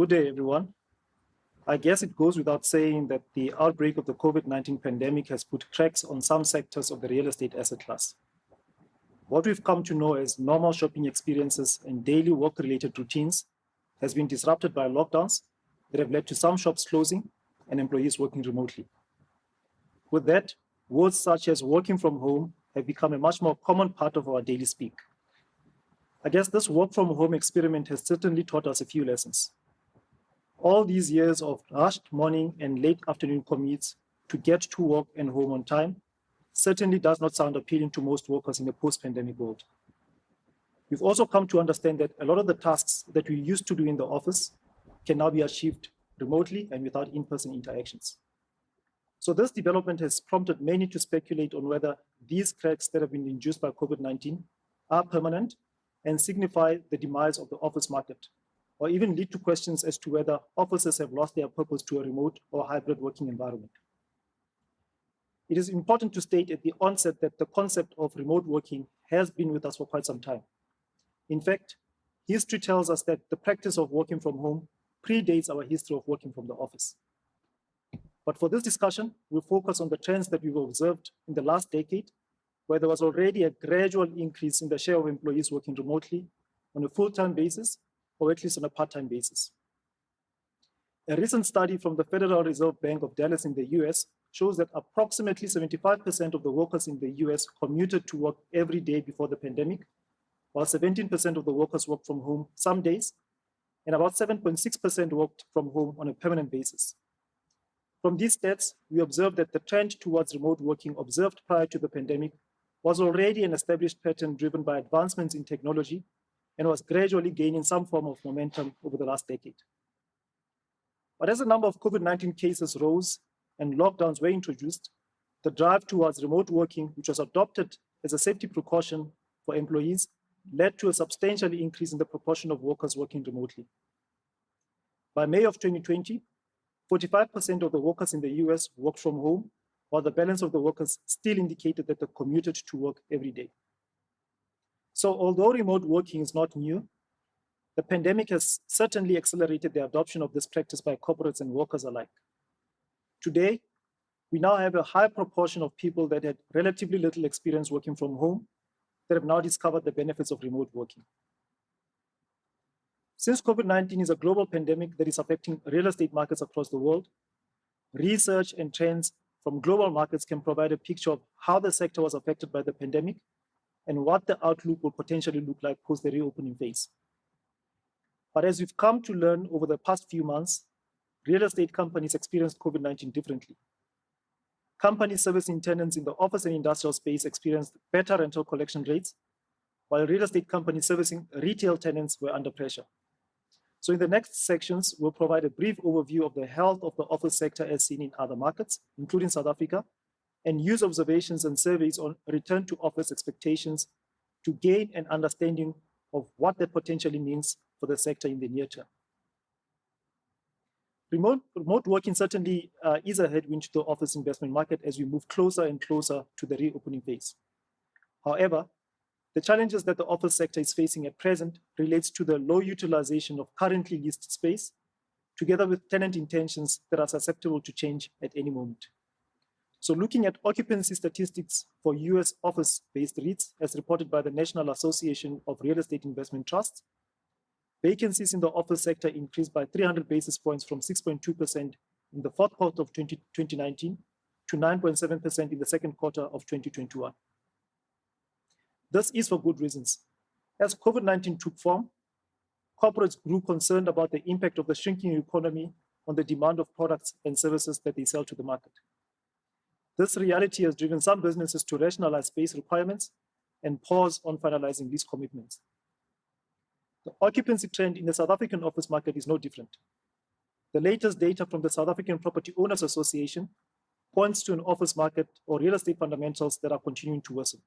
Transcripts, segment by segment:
Good day, everyone. I guess it goes without saying that the outbreak of the COVID-19 pandemic has put cracks on some sectors of the real estate asset class. What we've come to know as normal shopping experiences and daily work-related routines has been disrupted by lockdowns that have led to some shops closing and employees working remotely. With that, words such as working from home have become a much more common part of our daily speak. I guess this work from home experiment has certainly taught us a few lessons. All these years of rushed morning and late afternoon commutes to get to work and home on time certainly does not sound appealing to most workers in a post-pandemic world. We've also come to understand that a lot of the tasks that we used to do in the office can now be achieved remotely and without in-person interactions. So this development has prompted many to speculate on whether these cracks that have been induced by COVID-19 are permanent and signify the demise of the office market, or even lead to questions as to whether offices have lost their purpose to a remote or hybrid working environment. It is important to state at the onset that the concept of remote working has been with us for quite some time. In fact, history tells us that the practice of working from home predates our history of working from the office. But for this discussion, we'll focus on the trends that we've observed in the last decade, where there was already a gradual increase in the share of employees working remotely on a full-time basis, or at least on a part-time basis. A recent study from the Federal Reserve Bank of Dallas in the US shows that approximately 75% of the workers in the US commuted to work every day before the pandemic, while 17% of the workers worked from home some days, and about 7.6% worked from home on a permanent basis. From these stats, we observed that the trend towards remote working observed prior to the pandemic was already an established pattern driven by advancements in technology and was gradually gaining some form of momentum over the last decade. But as the number of COVID-19 cases rose and lockdowns were introduced, the drive towards remote working, which was adopted as a safety precaution for employees, led to a substantial increase in the proportion of workers working remotely. By May of 2020, 45% of the workers in the US worked from home, while the balance of the workers still indicated that they commuted to work every day. So although remote working is not new, the pandemic has certainly accelerated the adoption of this practice by corporates and workers alike. Today, we now have a high proportion of people that had relatively little experience working from home that have now discovered the benefits of remote working. Since COVID-19 is a global pandemic that is affecting real estate markets across the world, research and trends from global markets can provide a picture of how the sector was affected by the pandemic and what the outlook will potentially look like post the reopening phase. But as we've come to learn over the past few months, real estate companies experienced COVID-19 differently. Companies servicing tenants in the office and industrial space experienced better rental collection rates, while real estate companies servicing retail tenants were under pressure. So in the next sections, we'll provide a brief overview of the health of the office sector as seen in other markets, including South Africa, and use observations and surveys on return to office expectations to gain an understanding of what that potentially means for the sector in the near term. Remote working certainly is a headwind to the office investment market as we move closer and closer to the reopening phase. However, the challenges that the office sector is facing at present relates to the low utilization of currently leased space, together with tenant intentions that are susceptible to change at any moment. So looking at occupancy statistics for US office-based REITs as reported by the National Association of Real Estate Investment Trusts, vacancies in the office sector increased by 300 basis points from 6.2% in the fourth quarter of 2019 to 9.7% in the second quarter of 2021. This is for good reasons. As COVID-19 took form, corporates grew concerned about the impact of the shrinking economy on the demand of products and services that they sell to the market. This reality has driven some businesses to rationalize space requirements and pause on finalizing lease commitments. The occupancy trend in the South African office market is no different. The latest data from the South African Property Owners Association points to an office market or real estate fundamentals that are continuing to worsen.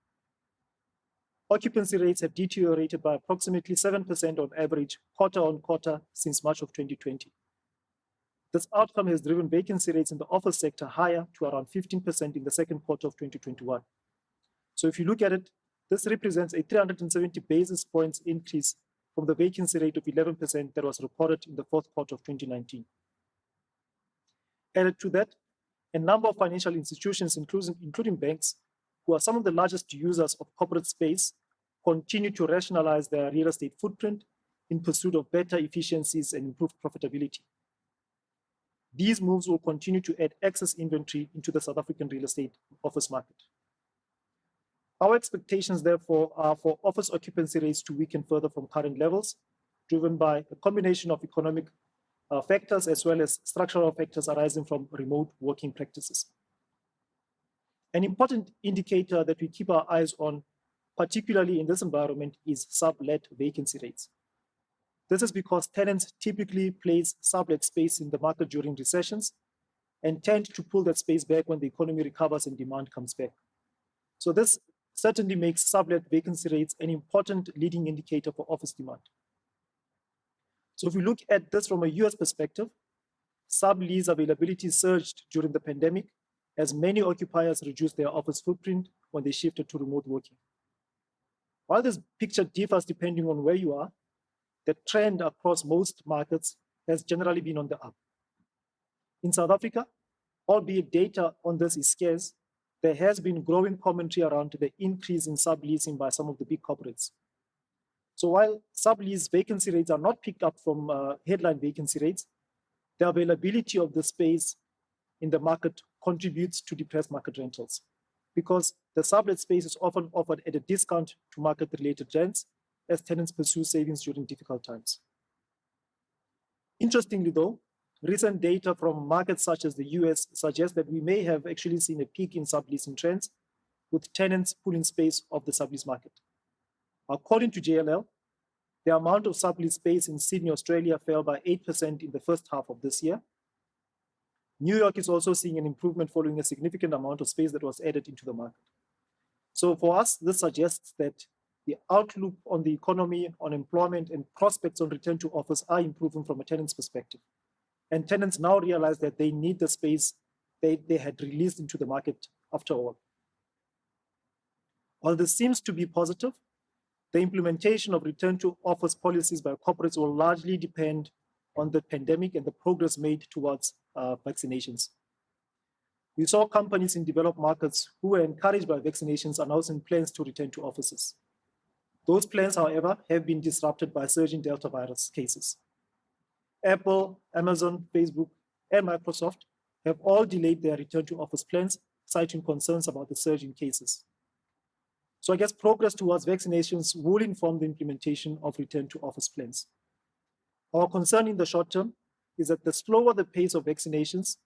Occupancy rates have deteriorated by approximately 7% on average quarter on quarter since March of 2020. This outcome has driven vacancy rates in the office sector higher to around 15% in the second quarter of 2021. So if you look at it, this represents a 370 basis points increase from the vacancy rate of 11% that was reported in the fourth quarter of 2019. Added to that, a number of financial institutions, including banks, who are some of the largest users of corporate space, continue to rationalize their real estate footprint in pursuit of better efficiencies and improved profitability. These moves will continue to add excess inventory into the South African real estate office market. Our expectations, therefore, are for office occupancy rates to weaken further from current levels, driven by a combination of economic factors as well as structural factors arising from remote working practices. An important indicator that we keep our eyes on, particularly in this environment, is sublet vacancy rates. This is because tenants typically place sublet space in the market during recessions and tend to pull that space back when the economy recovers and demand comes back. So this certainly makes sublet vacancy rates an important leading indicator for office demand. So if we look at this from a US perspective, sublease availability surged during the pandemic as many occupiers reduced their office footprint when they shifted to remote working. While this picture differs depending on where you are, the trend across most markets has generally been on the up. In South Africa, albeit data on this is scarce, there has been growing commentary around the increase in subleasing by some of the big corporates. So while sublease vacancy rates are not picked up from headline vacancy rates, the availability of the space in the market contributes to depressed market rentals because the sublet space is often offered at a discount to market-related rents as tenants pursue savings during difficult times. Interestingly though, recent data from markets such as the US suggests that we may have actually seen a peak in subleasing trends, with tenants pulling space off the sublease market. According to JLL, the amount of sublease space in Sydney, Australia fell by 8% in the first half of this year. New York is also seeing an improvement following a significant amount of space that was added into the market. So for us, this suggests that the outlook on the economy, on employment, and prospects on return to office are improving from a tenant's perspective. And tenants now realize that they need the space they had released into the market after all. While this seems to be positive, the implementation of return to office policies by corporates will largely depend on the pandemic and the progress made towards vaccinations. We saw companies in developed markets who were encouraged by vaccinations announcing plans to return to offices. Those plans, however, have been disrupted by surging Delta virus cases. Apple, Amazon, Facebook, and Microsoft have all delayed their return to office plans, citing concerns about the surge in cases. So I guess progress towards vaccinations will inform the implementation of return to office plans. Our concern in the short term is that the slower the pace of vaccinations,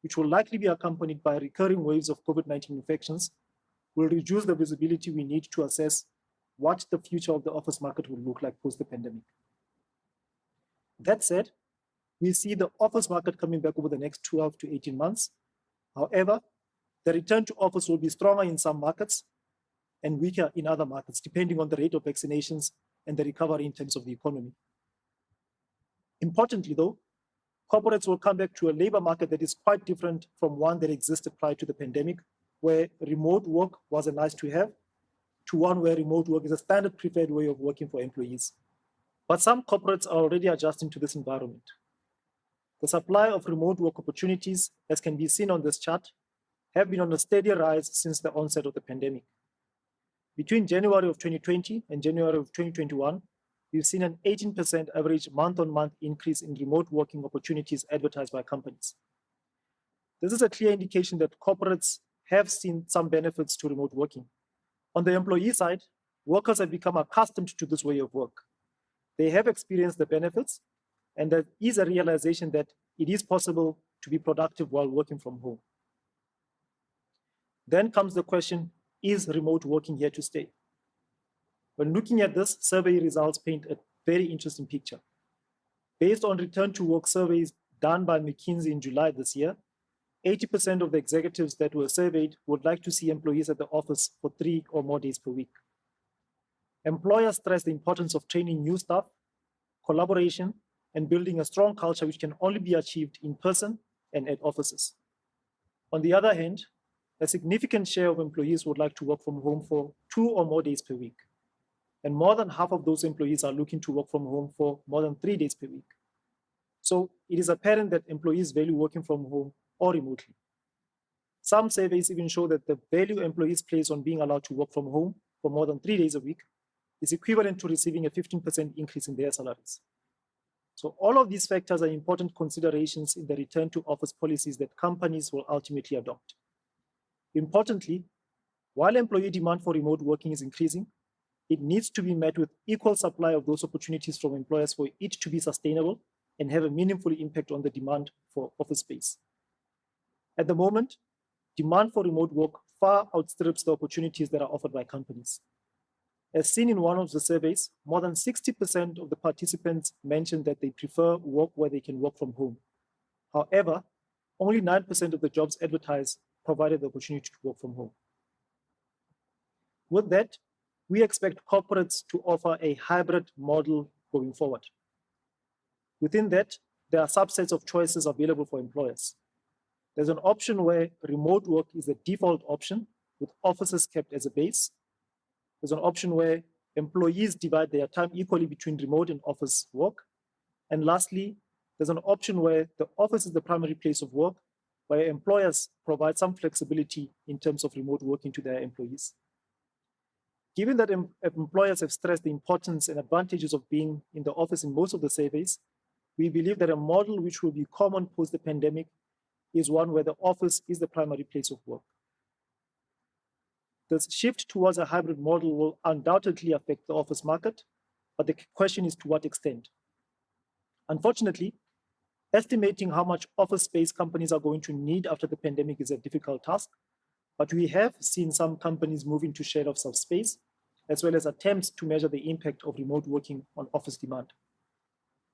which will likely be accompanied by recurring waves of COVID-19 infections, will reduce the visibility we need to assess what the future of the office market will look like post the pandemic. That said, we see the office market coming back over the next 12 to 18 months. However, the return to office will be stronger in some markets and weaker in other markets, depending on the rate of vaccinations and the recovery in terms of the economy. Importantly, though, corporates will come back to a labor market that is quite different from one that existed prior to the pandemic, where remote work was a nice to have, to one where remote work is a standard preferred way of working for employees. But some corporates are already adjusting to this environment. The supply of remote work opportunities, as can be seen on this chart, have been on a steady rise since the onset of the pandemic. Between January of 2020 and January of 2021, we've seen an 18% average month-on-month increase in remote working opportunities advertised by companies. This is a clear indication that corporates have seen some benefits to remote working. On the employee side, workers have become accustomed to this way of work. They have experienced the benefits, and there is a realization that it is possible to be productive while working from home. Then comes the question, is remote working here to stay? When looking at this, survey results paint a very interesting picture. Based on return to work surveys done by McKinsey in July this year, 80% of the executives that were surveyed would like to see employees at the office for 3 or more days per week. Employers stress the importance of training new staff, collaboration, and building a strong culture which can only be achieved in person and at offices. On the other hand, a significant share of employees would like to work from home for 2 or more days per week. and more than half of those employees are looking to work from home for more than 3 days per week. So it is apparent that employees value working from home or remotely. Some surveys even show that the value employees place on being allowed to work from home for more than 3 days a week is equivalent to receiving a 15% increase in their salaries. So all of these factors are important considerations in the return to office policies that companies will ultimately adopt. Importantly, while employee demand for remote working is increasing, it needs to be met with equal supply of those opportunities from employers for it to be sustainable and have a meaningful impact on the demand for office space. At the moment, demand for remote work far outstrips the opportunities that are offered by companies. As seen in one of the surveys, more than 60% of the participants mentioned that they prefer work where they can work from home. However, only 9% of the jobs advertised provided the opportunity to work from home. With that, we expect corporates to offer a hybrid model going forward. Within that, there are subsets of choices available for employers. There's an option where remote work is the default option, with offices kept as a base. There's an option where employees divide their time equally between remote and office work. And lastly, there's an option where the office is the primary place of work, where employers provide some flexibility in terms of remote working to their employees. Given that employers have stressed the importance and advantages of being in the office in most of the surveys, we believe that a model which will be common post the pandemic is one where the office is the primary place of work. The shift towards a hybrid model will undoubtedly affect the office market, but the question is to what extent. Unfortunately, estimating how much office space companies are going to need after the pandemic is a difficult task, but we have seen some companies moving to share-offs of space, as well as attempts to measure the impact of remote working on office demand.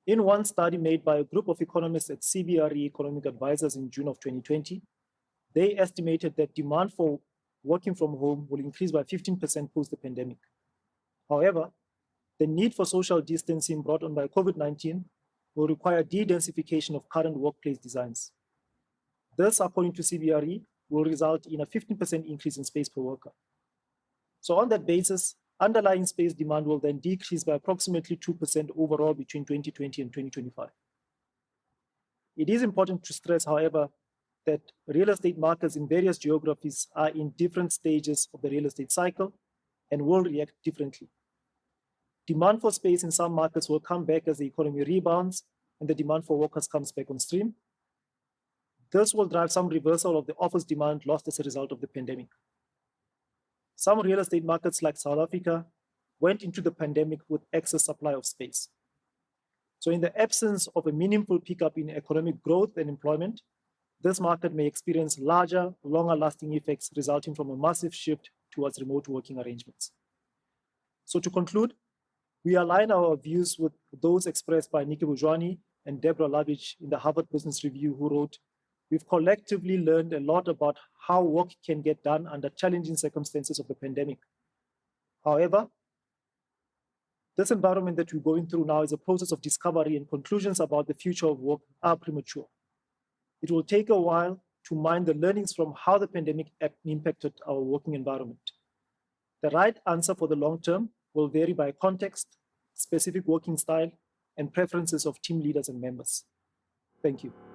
In one study made by a group of economists at CBRE Economic Advisors in June of 2020, they estimated that demand for working from home will increase by 15% post the pandemic. However, the need for social distancing brought on by COVID-19 will require de-densification of current workplace designs. This, according to CBRE, will result in a 15% increase in space per worker. So on that basis, underlying space demand will then decrease by approximately 2% overall between 2020 and 2025. It is important to stress, however, that real estate markets in various geographies are in different stages of the real estate cycle and will react differently. Demand for space in some markets will come back as the economy rebounds and the demand for workers comes back on stream. This will drive some reversal of the office demand lost as a result of the pandemic. Some real estate markets like South Africa went into the pandemic with excess supply of space. So in the absence of a meaningful pickup in economic growth and employment, this market may experience larger, longer-lasting effects resulting from a massive shift towards remote working arrangements. So to conclude, we align our views with those expressed by Nikki Bujwani and Deborah Lavich in the Harvard Business Review, who wrote, "We've collectively learned a lot about how work can get done under challenging circumstances of the pandemic. However, this environment that we're going through now is a process of discovery, and conclusions about the future of work are premature. It will take a while to mine the learnings from how the pandemic impacted our working environment. The right answer for the long term will vary by context, specific working style, and preferences of team leaders and members." Thank you.